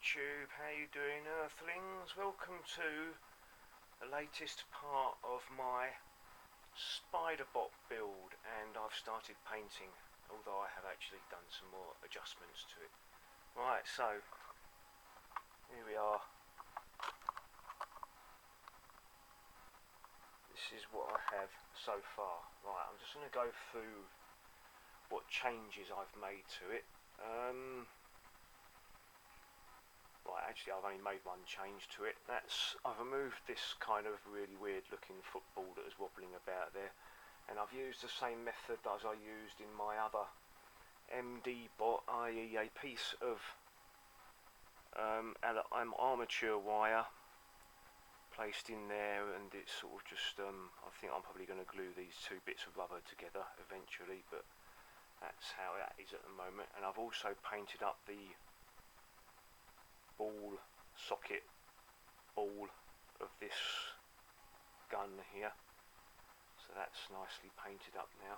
YouTube, how you doing, Earthlings? Welcome to the latest part of my spider-bot build, and I've started painting, although I have actually done some more adjustments to it. Right, so here we are. This is what I have so far. Right, I'm just going to go through what changes I've made to it. Right, actually I've only made one change to it. I've removed this kind of really weird looking football that was wobbling about there, and I've used the same method as I used in my other MD bot, i.e. a piece of armature wire placed in there, and it's sort of just I think I'm probably going to glue these two bits of rubber together eventually, but that's how that is at the moment. And I've also painted up the ball socket ball of this gun here, so that's nicely painted up now.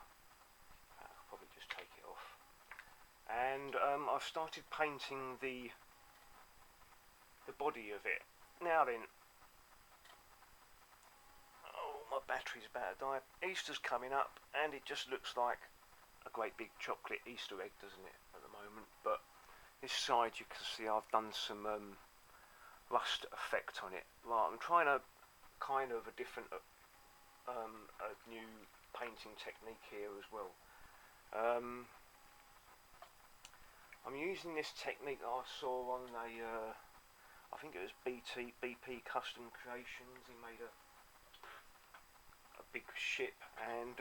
I'll probably just take it off. And I've started painting the body of it. Now then, oh, my battery's about to die. Easter's coming up, and it just looks like a great big chocolate Easter egg, doesn't it, at the moment? But this side, you can see I've done some rust effect on it. Right, I'm trying a kind of a different, a new painting technique here as well. I'm using this technique that I saw on I think it was BP Custom Creations. He made a big ship, and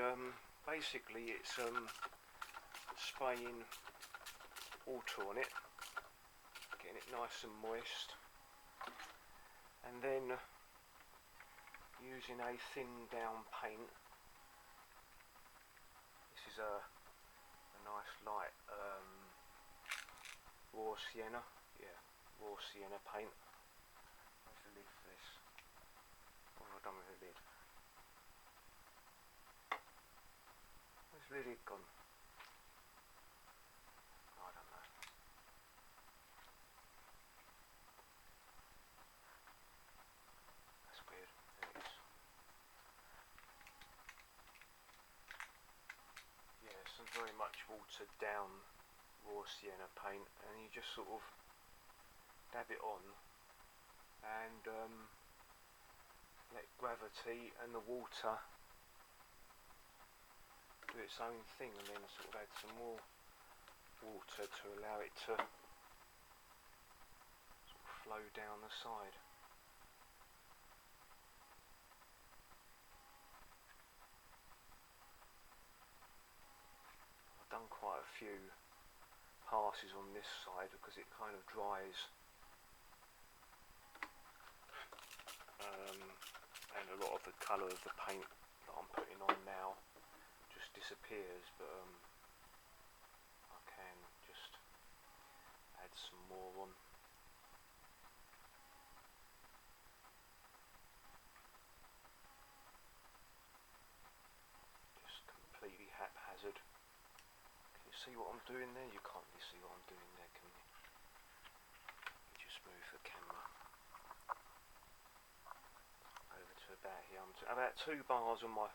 basically it's spraying water on it, getting it nice and moist, and then using a thin down paint. This is a nice light raw sienna, raw sienna paint. Where's the lid for this? What have I done with the lid? Where's the lid gone? I don't know. That's weird. There it is. Yeah, some very much watered down raw sienna paint, and you just sort of dab it on and let gravity and the water do its own thing, and then sort of add some more water to allow it to sort of flow down the side. I've done quite a few passes on this side because it kind of dries, and a lot of the colour of the paint that I'm putting on now just disappears, but I can just add some more on. Just completely haphazard. Can you see what I'm doing there? You can't really see what I'm doing there, can you? Let me just move the camera over to about here. I'm about 2 bars on my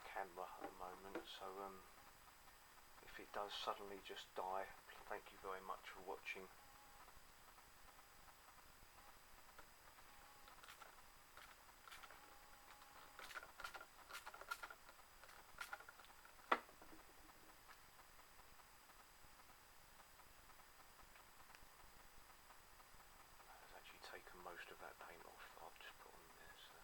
camera at the moment, so if it does suddenly just die, thank you very much for watching. I've actually taken most of that paint off that I've just put on there, so.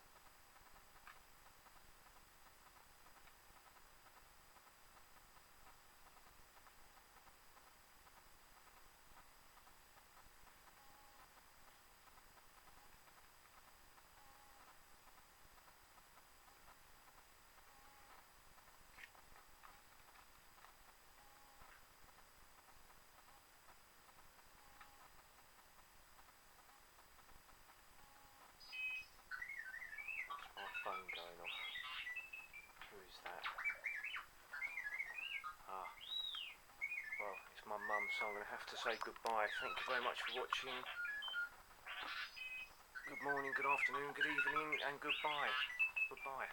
so I'm going to have to say goodbye. Thank you very much for watching. Good morning, good afternoon, good evening, and goodbye. Goodbye.